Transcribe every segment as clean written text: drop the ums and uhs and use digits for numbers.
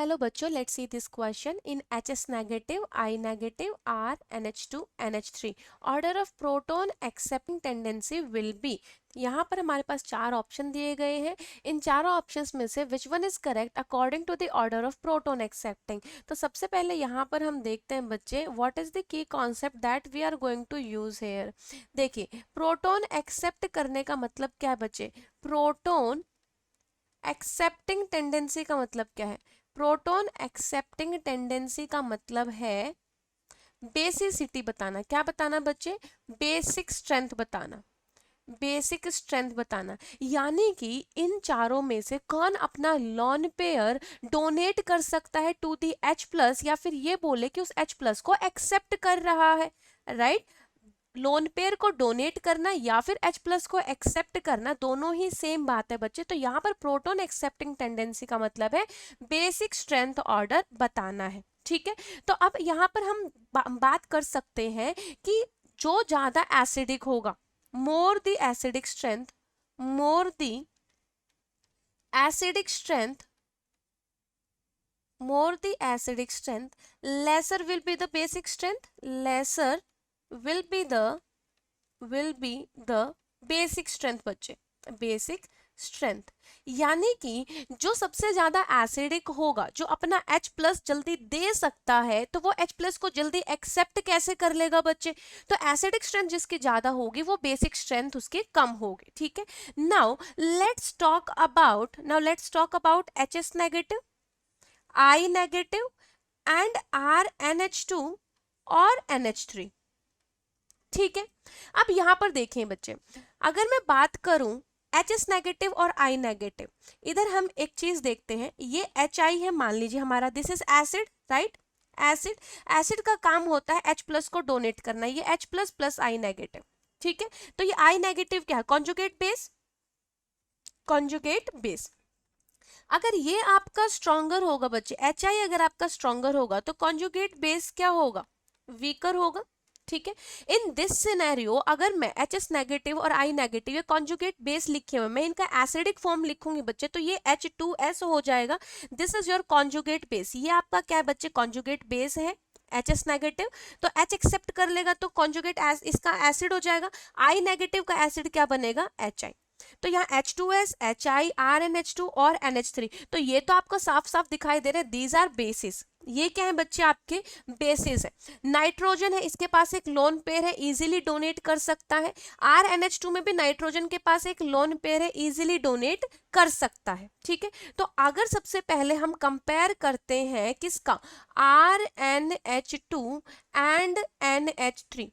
Hello बच्चों, let's see this question in HS negative, I negative, R, NH2, NH3 order of proton accepting tendency will be. यहाँ पर हमारे पास चार option दिए गए हैं। इन चारों ऑप्शंस में से which one is correct according to the order of proton accepting. तो सबसे पहले यहाँ पर हम देखते हैं बच्चे, what is the key concept that we are going to use here. देखिए, प्रोटॉन एक्सेप्ट करने का मतलब क्या है बच्चे? प्रोटॉन एक्सेप्टिंग टेंडेंसी का मतलब क्या है? प्रोटॉन एक्सेप्टिंग टेंडेंसी का मतलब है बेसिसिटी बताना। क्या बताना बच्चे? बेसिक स्ट्रेंथ बताना। बेसिक स्ट्रेंथ बताना, यानी कि इन चारों में से कौन अपना लॉन पेयर डोनेट कर सकता है टू दी H प्लस, या फिर ये बोले कि उस H प्लस को एक्सेप्ट कर रहा है। राइट, लोन पेयर को डोनेट करना या फिर H प्लस को एक्सेप्ट करना, दोनों ही सेम बात है बच्चे। तो यहाँ पर प्रोटॉन एक्सेप्टिंग टेंडेंसी का मतलब है बेसिक स्ट्रेंथ ऑर्डर बताना है। ठीक है, तो अब यहाँ पर हम बात कर सकते हैं कि जो ज्यादा एसिडिक होगा, more the acidic strength, more the acidic strength, more the acidic strength, lesser will be the basic strength, lesser will be the basic strength बच्चे, basic strength। यानी कि जो सबसे ज्यादा एसिडिक होगा, जो अपना H प्लस जल्दी दे सकता है, तो वो H प्लस को जल्दी एक्सेप्ट कैसे कर लेगा बच्चे? तो एसिडिक स्ट्रेंथ जिसकी ज्यादा होगी वो बेसिक स्ट्रेंथ उसकी कम होगी। ठीक है, now let's talk about HS negative, I negative and R NH2 और NH3। ठीक है, अब यहां पर देखें बच्चे, अगर मैं बात करूं HS नेगेटिव और I नेगेटिव, इधर हम एक चीज देखते हैं, ये HI है मान लीजिए हमारा, this is acid, right? Acid का काम होता है H प्लस को डोनेट करना, ये H plus plus I negative. ठीक है, तो ये I नेगेटिव क्या है? Conjugate base, conjugate base. अगर ये आपका स्ट्रॉन्गर होगा बच्चे, HI अगर आपका स्ट्रॉन्गर होगा, तो कॉन्जुगेट बेस क्या होगा? वीकर होगा। ठीक है, इन दिस सिनेरियो अगर मैं HS नेगेटिव और I नेगेटिव ये कॉन्जुगेट बेस लिखे हुए, मैं इनका एसिडिक फॉर्म लिखूंगी बच्चे, तो ये H2S हो जाएगा। This is your conjugate base. ये आपका क्या है बच्चे? कॉन्जुगेट बेस है HS नेगेटिव, तो H एक्सेप्ट कर लेगा तो कॉन्जुगेट इसका एसिड हो जाएगा। I नेगेटिव का एसिड क्या बनेगा? HI। तो यहाँ H2S, HI, RNH2 और NH3, तो ये तो आपको साफ साफ दिखाई दे रहे हैं, दीज आर बेसिस। ये क्या है बच्चे? आपके बेसिस है। नाइट्रोजन है, इसके पास एक लोन पेयर है, इजीली डोनेट कर सकता है। RNH2 में भी नाइट्रोजन के पास एक लोन पेयर है, इजीली डोनेट कर सकता है। ठीक है, तो अगर सबसे पहले हम कंपेयर करते हैं किसका? RNH2 एंड NH3,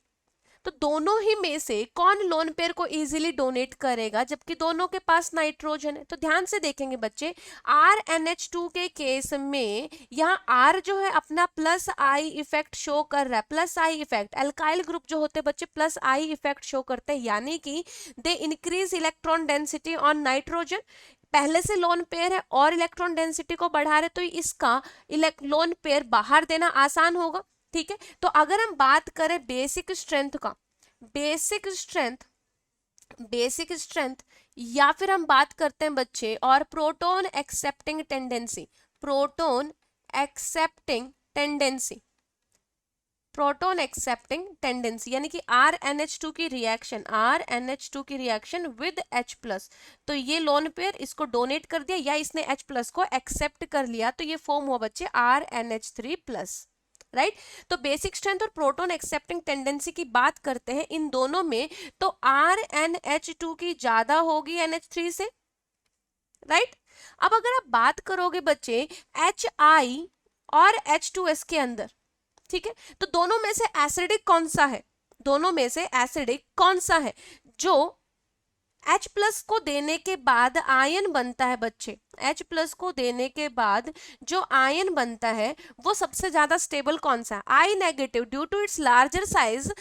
तो दोनों ही में से कौन लोन पेयर को इजीली डोनेट करेगा, जबकि दोनों के पास नाइट्रोजन है? तो ध्यान से देखेंगे बच्चे, RNH2 के केस में यहाँ R जो है अपना प्लस आई इफेक्ट शो कर रहा है। Plus I effect, alkyl group जो होते हैं बच्चे प्लस आई इफेक्ट शो करते हैं, यानी कि they increase electron density on nitrogen. पहले से लोन पेयर है और इलेक्ट्रॉन डेंसिटी को बढ़ा रहे, तो इसका लोन पेयर बाहर देना आसान होगा। ठीक है, तो अगर हम बात करें बेसिक स्ट्रेंथ का, बेसिक स्ट्रेंथ या फिर हम बात करते हैं बच्चे और proton accepting tendency, proton accepting tendency, proton accepting tendency, यानी कि RNH2 की रिएक्शन, RNH2 की रिएक्शन विद H प्लस, तो ये लोन पेयर इसको डोनेट कर दिया या इसने H प्लस को एक्सेप्ट कर लिया, तो ये फॉर्म हुआ बच्चे RNH3 प्लस। राइट, तो बेसिक स्ट्रेंथ और प्रोटॉन एक्सेप्टिंग टेंडेंसी की बात करते हैं इन दोनों में, तो RNH2 की ज्यादा होगी NH3 से। राइट, अब अगर आप बात करोगे बच्चे HI और H2S के अंदर, ठीक है, तो दोनों में से एसिडिक कौन सा है? दोनों में से एसिडिक कौन सा है? जो H प्लस को देने के बाद आयन बनता है बच्चे, H प्लस को देने के बाद जो आयन बनता है वो सबसे ज्यादा स्टेबल कौन सा है? I negative, due to its larger size,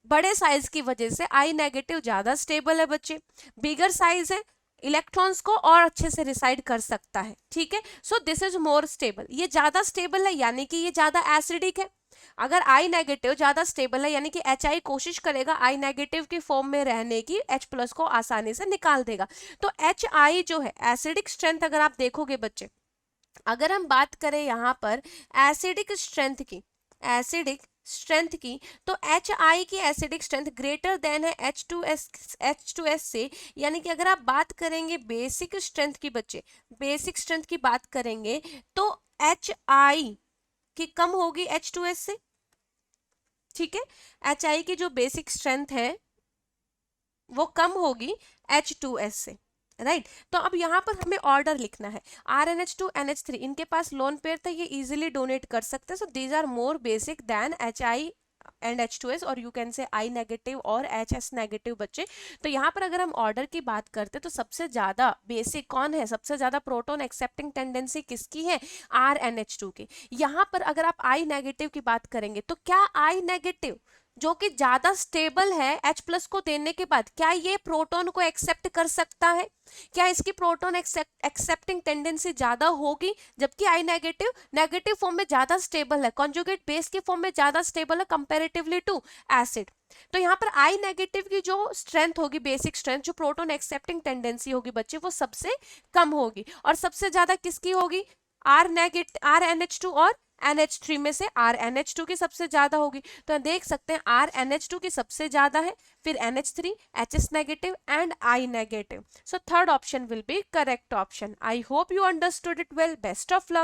बड़े साइज की वजह से I नेगेटिव ज्यादा स्टेबल है बच्चे। बिगर साइज है, इलेक्ट्रॉन्स को और अच्छे से रिसाइड कर सकता है। ठीक है, so this is more stable, ये ज्यादा स्टेबल है, यानी कि ये ज्यादा एसिडिक है। अगर I नेगेटिव ज्यादा स्टेबल है, यानी कि HI कोशिश करेगा I नेगेटिव की फॉर्म में रहने की, H प्लस को आसानी से निकाल देगा। तो HI जो है एसिडिक स्ट्रेंथ, अगर आप देखोगे बच्चे अगर हम बात करें यहाँ पर एसिडिक स्ट्रेंथ की, एसिडिक स्ट्रेंथ की, तो एच आई की एसिडिक स्ट्रेंथ ग्रेटर देन है H2S से, यानी कि अगर आप बात करेंगे बेसिक स्ट्रेंथ की बच्चे, बेसिक स्ट्रेंथ की बात करेंगे तो एच आई की कम होगी H2S से, ठीक है। एच आई की जो बेसिक स्ट्रेंथ है वो कम होगी H2S से, राइट तो अब यहाँ पर हमें ऑर्डर लिखना है। RnH2 NH3 इनके पास लोन पेयर था, ये इजीली डोनेट कर सकते हैं, so these are more basic than HI and H2S, और you can say I negative और HS नेगेटिव बच्चे। तो यहाँ पर अगर हम ऑर्डर की बात करते तो सबसे ज्यादा बेसिक कौन है, सबसे ज्यादा प्रोटॉन एक्सेप्टिंग टेंडेंसी किसकी है, RnH2 की। यहाँ पर अगर आप I नेगेटिव की बात करेंगे तो क्या I नेगेटिव जो कि ज्यादा स्टेबल है H प्लस को देने के बाद, क्या ये प्रोटॉन को एक्सेप्ट कर सकता है, क्या इसकी प्रोटॉन एक्सेप्टिंग टेंडेंसी ज्यादा होगी, जबकि आई नेगेटिव नेगेटिव फॉर्म में ज्यादा स्टेबल है, कॉन्जुगेट बेस के फॉर्म में ज्यादा स्टेबल है कंपैरेटिवली टू एसिड। तो यहाँ पर आई नेगेटिव की जो स्ट्रेंथ होगी, बेसिक स्ट्रेंथ, जो प्रोटॉन एक्सेप्टिंग टेंडेंसी होगी बच्चे, वो सबसे कम होगी, और सबसे ज्यादा किसकी होगी, RnH2 और NH3 में से RnH2 की सबसे ज्यादा होगी। तो देख सकते हैं RnH2 की सबसे ज्यादा है, फिर NH3, HS negative and I negative. So third option will be correct option. I hope you understood it well. Best of luck.